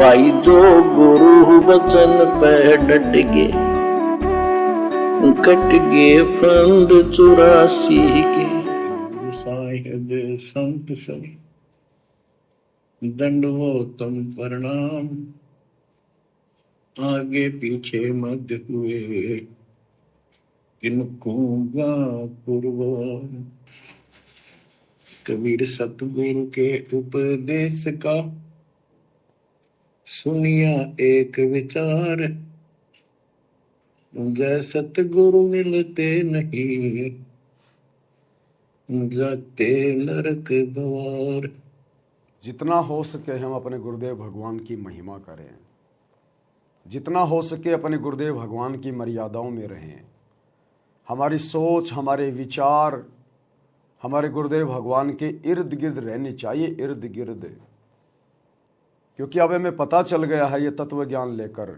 भाई जो गुरु वचन पे डट गे, कट गे फंद 84 के। साहिब संत सब दंडवतम प्रणाम, आगे पीछे मत हुए किनको पुरवान। कबीर सतगुरु के उपदेश का सुनिया एक विचार, जय सतगुरु मिलते नहीं जाते नरक द्वार। जितना हो सके हम अपने गुरुदेव भगवान की महिमा करें, जितना हो सके अपने गुरुदेव भगवान की मर्यादाओं में रहें। हमारी सोच, हमारे विचार हमारे गुरुदेव भगवान के इर्द गिर्द रहनी चाहिए, इर्द गिर्द। क्योंकि अब हमें पता चल गया है ये तत्व ज्ञान लेकर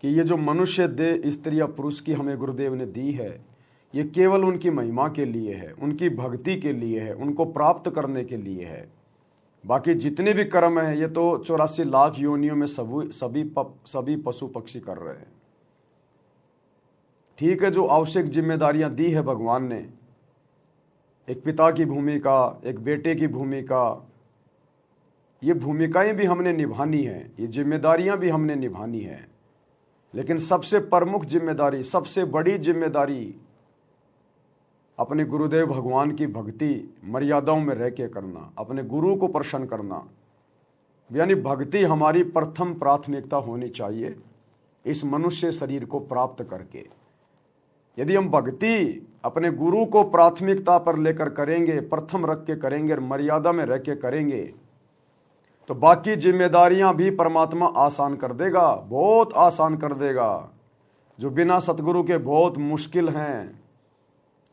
कि ये जो मनुष्य देह, स्त्री या पुरुष की हमें गुरुदेव ने दी है, ये केवल उनकी महिमा के लिए है, उनकी भक्ति के लिए है, उनको प्राप्त करने के लिए है। बाकी जितने भी कर्म हैं ये तो 84 लाख योनियों में सभी पशु पक्षी कर रहे हैं। ठीक है, जो आवश्यक जिम्मेदारियां दी है भगवान ने, एक पिता की भूमिका, एक बेटे की भूमिका, ये भूमिकाएं भी हमने निभानी है, ये जिम्मेदारियां भी हमने निभानी है। लेकिन सबसे प्रमुख जिम्मेदारी, सबसे बड़ी जिम्मेदारी अपने गुरुदेव भगवान की भक्ति मर्यादाओं में रह के करना, अपने गुरु को प्रसन्न करना। यानी भक्ति हमारी प्रथम प्राथमिकता होनी चाहिए इस मनुष्य शरीर को प्राप्त करके। यदि हम भक्ति अपने गुरु को प्राथमिकता पर लेकर करेंगे, प्रथम रख के करेंगे और मर्यादा में रह के करेंगे, तो बाकी जिम्मेदारियां भी परमात्मा आसान कर देगा, बहुत आसान कर देगा। जो बिना सतगुरु के बहुत मुश्किल हैं।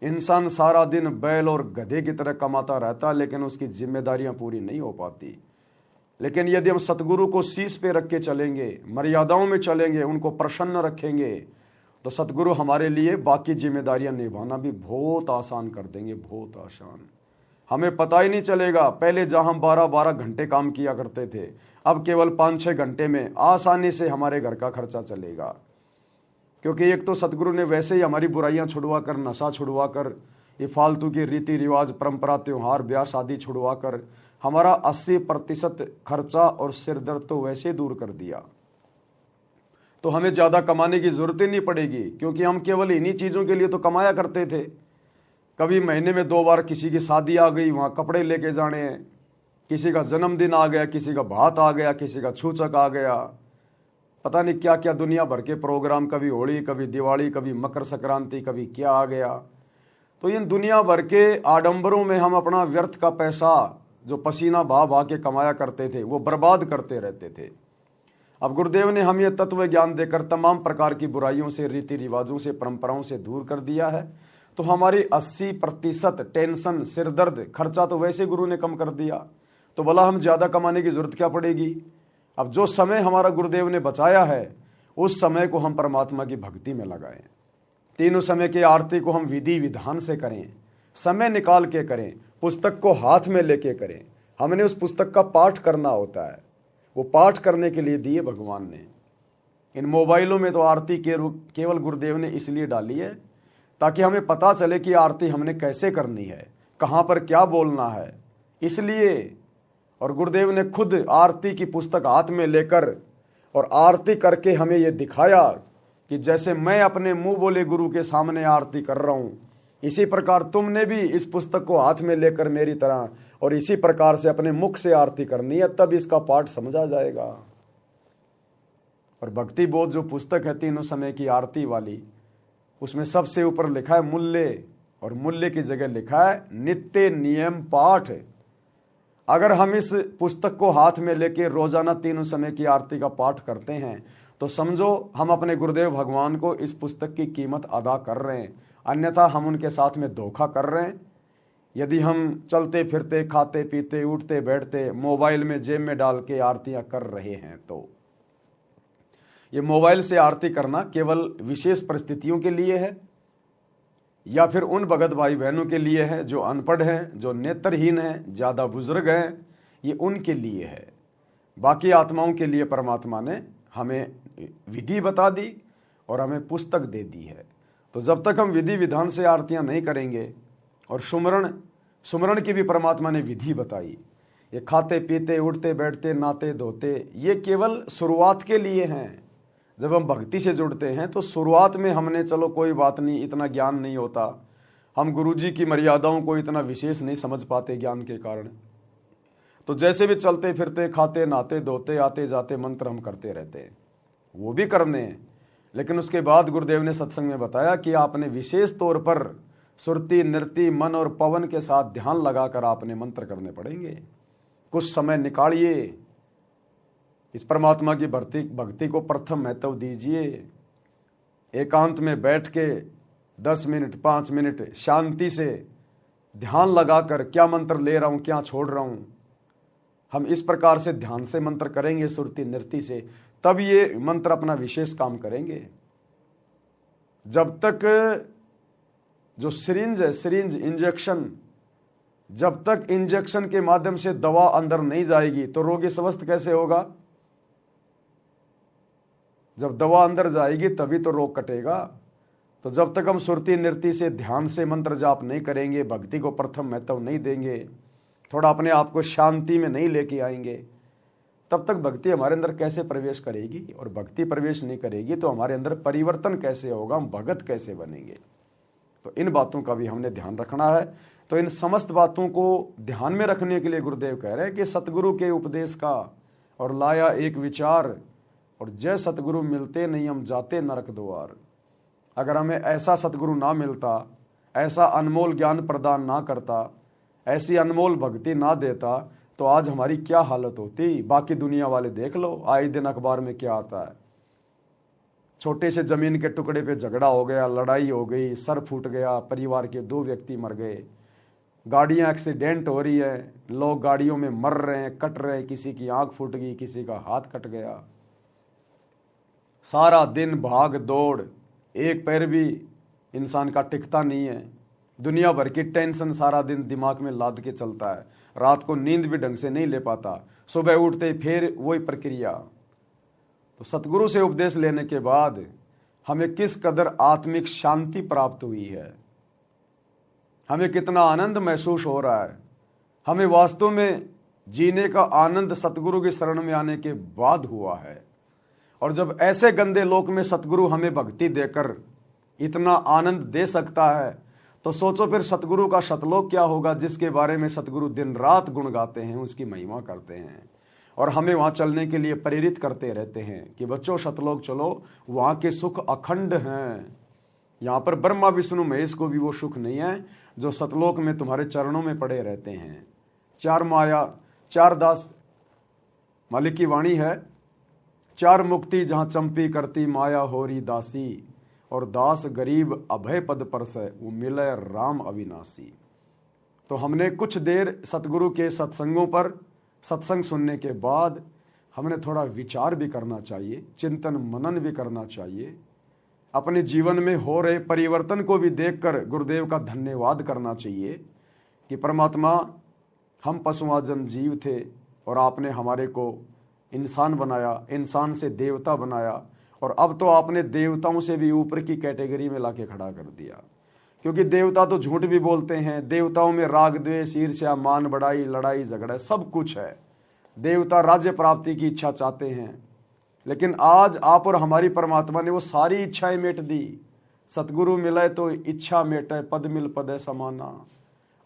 इंसान सारा दिन बैल और गधे की तरह कमाता रहता, लेकिन उसकी जिम्मेदारियां पूरी नहीं हो पाती। लेकिन यदि हम सतगुरु को शीश पे रख के चलेंगे, मर्यादाओं में चलेंगे, उनको प्रसन्न रखेंगे, तो सतगुरु हमारे लिए बाकी जिम्मेदारियां निभाना भी बहुत आसान कर देंगे, बहुत आसान। हमें पता ही नहीं चलेगा। पहले जहां हम 12-12 घंटे काम किया करते थे, अब केवल 5-6 घंटे में आसानी से हमारे घर का खर्चा चलेगा। क्योंकि एक तो सतगुरु ने वैसे ही हमारी बुराइयां छुड़वा कर, नशा छुड़वा कर, ये फालतू की रीति रिवाज, परंपरा, त्योहार, ब्याह शादी छुड़वा कर हमारा 80% खर्चा और सिरदर्द तो वैसे दूर कर दिया। तो हमें ज़्यादा कमाने की जरूरत ही नहीं पड़ेगी, क्योंकि हम केवल इन्हीं चीज़ों के लिए तो कमाया करते थे। कभी महीने में 2 बार किसी की शादी आ गई, वहाँ कपड़े लेके जाने हैं, किसी का जन्मदिन आ गया, किसी का भात आ गया, किसी का छूचक आ गया, पता नहीं क्या क्या दुनिया भर के प्रोग्राम, कभी होली, कभी दिवाली, कभी मकर संक्रांति, कभी क्या आ गया। तो इन दुनिया भर के आडंबरों में हम अपना व्यर्थ का पैसा जो पसीना बहा बहा के कमाया करते थे वो बर्बाद करते रहते थे। अब गुरुदेव ने हमें तत्व ज्ञान देकर तमाम प्रकार की बुराइयों से, रीति रिवाजों से, परंपराओं से दूर कर दिया है। तो हमारी 80% टेंशन, सिरदर्द, खर्चा तो वैसे गुरु ने कम कर दिया। तो भला हम ज़्यादा कमाने की जरूरत क्या पड़ेगी। अब जो समय हमारा गुरुदेव ने बचाया है, उस समय को हम परमात्मा की भक्ति में लगाएं। तीनों समय की आरती को हम विधि विधान से करें, समय निकाल के करें, पुस्तक को हाथ में लेके करें। हमने उस पुस्तक का पाठ करना होता है, वो पाठ करने के लिए दिए भगवान ने। इन मोबाइलों में तो आरती केवल गुरुदेव ने इसलिए डाली है ताकि हमें पता चले कि आरती हमने कैसे करनी है, कहाँ पर क्या बोलना है, इसलिए। और गुरुदेव ने खुद आरती की पुस्तक हाथ में लेकर और आरती करके हमें ये दिखाया कि जैसे मैं अपने मुंह बोले गुरु के सामने आरती कर रहा हूँ, इसी प्रकार तुमने भी इस पुस्तक को हाथ में लेकर मेरी तरह और इसी प्रकार से अपने मुख से आरती करनी है, तब इसका पाठ समझा जाएगा। और भक्ति बोध जो पुस्तक है तीनों समय की आरती वाली, उसमें सबसे ऊपर लिखा है मूल्य, और मूल्य की जगह लिखा है नित्य नियम पाठ। अगर हम इस पुस्तक को हाथ में लेके रोजाना तीनों समय की आरती का पाठ करते हैं, तो समझो हम अपने गुरुदेव भगवान को इस पुस्तक की कीमत अदा कर रहे हैं, अन्यथा हम उनके साथ में धोखा कर रहे हैं। यदि हम चलते फिरते, खाते पीते, उठते बैठते, मोबाइल में जेब में डाल के आरतियां कर रहे हैं, तो ये मोबाइल से आरती करना केवल विशेष परिस्थितियों के लिए है, या फिर उन भगत भाई बहनों के लिए है जो अनपढ़ हैं, जो नेत्रहीन हैं, ज़्यादा बुजुर्ग हैं, ये उनके लिए है। बाकी आत्माओं के लिए परमात्मा ने हमें विधि बता दी और हमें पुस्तक दे दी है। तो जब तक हम विधि विधान से आरतियां नहीं करेंगे, और सुमरण की भी परमात्मा ने विधि बताई, ये खाते पीते उठते बैठते नहाते धोते, ये केवल शुरुआत के लिए हैं। जब हम भक्ति से जुड़ते हैं तो शुरुआत में हमने चलो कोई बात नहीं, इतना ज्ञान नहीं होता, हम गुरुजी की मर्यादाओं को इतना विशेष नहीं समझ पाते ज्ञान के कारण, तो जैसे भी चलते फिरते खाते नहाते धोते आते जाते मंत्र हम करते रहते हैं, वो भी करने हैं। लेकिन उसके बाद गुरुदेव ने सत्संग में बताया कि आपने विशेष तौर पर सुरती नृत्य मन और पवन के साथ ध्यान लगाकर आपने मंत्र करने पड़ेंगे। कुछ समय निकालिए, इस परमात्मा की भक्ति को प्रथम महत्व दीजिए। एकांत में बैठ के 10 मिनट 5 मिनट शांति से ध्यान लगाकर क्या मंत्र ले रहा हूं, क्या छोड़ रहा हूं, हम इस प्रकार से ध्यान से मंत्र करेंगे सुरती नृत्य से, तब ये मंत्र अपना विशेष काम करेंगे। जब तक जो सिरिंज है, सिरिंज इंजेक्शन, जब तक इंजेक्शन के माध्यम से दवा अंदर नहीं जाएगी तो रोगी स्वस्थ कैसे होगा? जब दवा अंदर जाएगी तभी तो रोग कटेगा। तो जब तक हम सुरती नृत्य से ध्यान से मंत्र जाप नहीं करेंगे, भक्ति को प्रथम महत्व नहीं देंगे, थोड़ा अपने आप को शांति में नहीं लेके आएंगे, तब तक भक्ति हमारे अंदर कैसे प्रवेश करेगी? और भक्ति प्रवेश नहीं करेगी तो हमारे अंदर परिवर्तन कैसे होगा, हम भगत कैसे बनेंगे? तो इन बातों का भी हमने ध्यान रखना है। तो इन समस्त बातों को ध्यान में रखने के लिए गुरुदेव कह रहे हैं कि सतगुरु के उपदेश का और लाया एक विचार, और जय सतगुरु मिलते नहीं हम जाते नरक द्वार। अगर हमें ऐसा सतगुरु ना मिलता, ऐसा अनमोल ज्ञान प्रदान ना करता, ऐसी अनमोल भक्ति ना देता, तो आज हमारी क्या हालत होती? बाकी दुनिया वाले देख लो, आए दिन अखबार में क्या आता है, छोटे से जमीन के टुकड़े पे झगड़ा हो गया, लड़ाई हो गई, सर फूट गया, परिवार के 2 व्यक्ति मर गए, गाड़ियां एक्सीडेंट हो रही है, लोग गाड़ियों में मर रहे हैं, कट रहे हैं, किसी की आंख फूट गई, किसी का हाथ कट गया, सारा दिन भाग दौड़, एक पैर भी इंसान का टिकता नहीं है, दुनिया भर की टेंशन सारा दिन दिमाग में लाद के चलता है, रात को नींद भी ढंग से नहीं ले पाता, सुबह उठते फिर वही प्रक्रिया। तो सतगुरु से उपदेश लेने के बाद हमें किस कदर आत्मिक शांति प्राप्त हुई है, हमें कितना आनंद महसूस हो रहा है, हमें वास्तव में जीने का आनंद सतगुरु की शरण में आने के बाद हुआ है। और जब ऐसे गंदे लोक में सतगुरु हमें भक्ति देकर इतना आनंद दे सकता है, तो सोचो फिर सतगुरु का शतलोक क्या होगा, जिसके बारे में सतगुरु दिन रात गुण गाते हैं, उसकी महिमा करते हैं और हमें वहां चलने के लिए प्रेरित करते रहते हैं कि बच्चों शतलोक चलो, वहां के सुख अखंड हैं। यहाँ पर ब्रह्मा विष्णु महेश को भी वो सुख नहीं है जो सतलोक में तुम्हारे चरणों में पड़े रहते हैं। 4 माया 4 दास, मालिक की वाणी है, 4 मुक्ति जहाँ चंपी करती माया होरी दासी, और दास गरीब अभय पद परसै वो मिले राम अविनाशी। तो हमने कुछ देर सतगुरु के सत्संगों पर सत्संग सुनने के बाद हमने थोड़ा विचार भी करना चाहिए, चिंतन मनन भी करना चाहिए, अपने जीवन में हो रहे परिवर्तन को भी देखकर गुरुदेव का धन्यवाद करना चाहिए कि परमात्मा हम पशुआजन जीव थे और आपने हमारे को इंसान बनाया, इंसान से देवता बनाया, और अब तो आपने देवताओं से भी ऊपर की कैटेगरी में लाके खड़ा कर दिया। क्योंकि देवता तो झूठ भी बोलते हैं, देवताओं में राग द्वेष ईर्ष्या मान बढ़ाई लड़ाई झगड़ा सब कुछ है, देवता राज्य प्राप्ति की इच्छा चाहते हैं, लेकिन आज आप और हमारी परमात्मा ने वो सारी इच्छाएं मेट दी। सतगुरु मिले तो इच्छा मेटे, पद मिल पद समाना।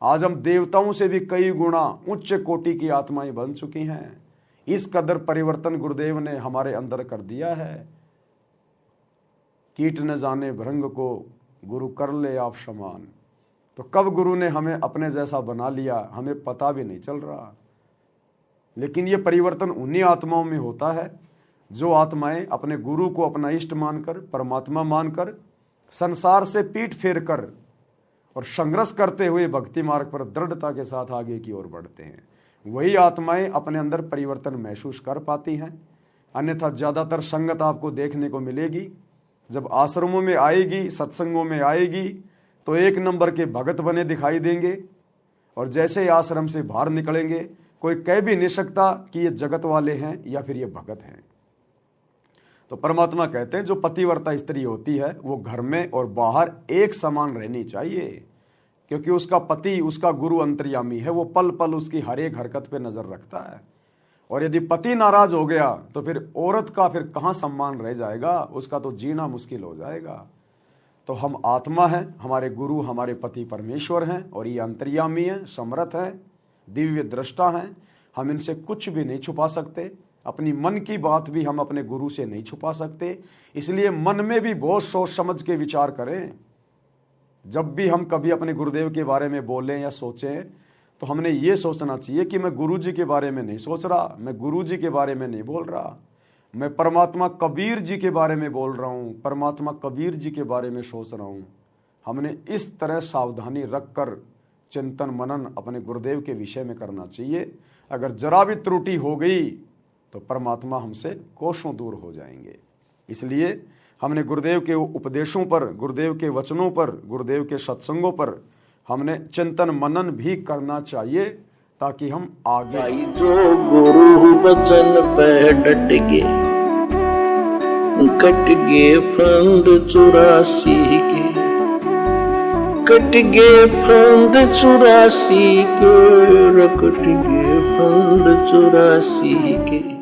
आज हम देवताओं से भी कई गुना उच्च कोटि की आत्माएं बन चुकी हैं। इस कदर परिवर्तन गुरुदेव ने हमारे अंदर कर दिया है। कीट न जाने भृंग को गुरु कर ले आप समान। तो कब गुरु ने हमें अपने जैसा बना लिया हमें पता भी नहीं चल रहा। लेकिन ये परिवर्तन उन्हीं आत्माओं में होता है जो आत्माएं अपने गुरु को अपना इष्ट मानकर, परमात्मा मानकर, संसार से पीठ फेर कर और संघर्ष करते हुए भक्ति मार्ग पर दृढ़ता के साथ आगे की ओर बढ़ते हैं। वही आत्माएं अपने अंदर परिवर्तन महसूस कर पाती हैं। अन्यथा ज़्यादातर संगत आपको देखने को मिलेगी, जब आश्रमों में आएगी, सत्संगों में आएगी, तो 1 नंबर के भगत बने दिखाई देंगे, और जैसे ही आश्रम से बाहर निकलेंगे कोई कह भी नहीं सकता कि ये जगत वाले हैं या फिर ये भगत हैं। तो परमात्मा कहते हैं जो पतिव्रता स्त्री होती है वो घर में और बाहर एक समान रहनी चाहिए, क्योंकि उसका पति, उसका गुरु अंतर्यामी है, वो पल पल उसकी हर एक हरकत पे नजर रखता है। और यदि पति नाराज हो गया तो फिर औरत का फिर कहाँ सम्मान रह जाएगा, उसका तो जीना मुश्किल हो जाएगा। तो हम आत्मा हैं, हमारे गुरु हमारे पति परमेश्वर हैं, और ये अंतर्यामी हैं, समर्थ हैं, दिव्य दृष्टा हैं। हम इनसे कुछ भी नहीं छुपा सकते, अपनी मन की बात भी हम अपने गुरु से नहीं छुपा सकते। इसलिए मन में भी बहुत सोच समझ के विचार करें। जब भी हम कभी अपने गुरुदेव के बारे में बोलें या सोचें तो हमने ये सोचना चाहिए कि मैं गुरु जी के बारे में नहीं सोच रहा, मैं गुरु जी के बारे में नहीं बोल रहा, मैं परमात्मा कबीर जी के बारे में बोल रहा हूँ, परमात्मा कबीर जी के बारे में सोच रहा हूँ। हमने इस तरह सावधानी रखकर चिंतन मनन अपने गुरुदेव के विषय में करना चाहिए। अगर जरा भी त्रुटि हो गई तो परमात्मा हमसे कोसों दूर हो जाएंगे। इसलिए हमने गुरुदेव के उपदेशों पर, गुरुदेव के वचनों पर, गुरुदेव के सत्संगों पर हमने चिंतन मनन भी करना चाहिए, ताकि हम आगे। भाई जो गुरु बचन पे डट गए, कट गए फंद 84 के, कट गए फंद 84 के, कट गए फंद 84 के।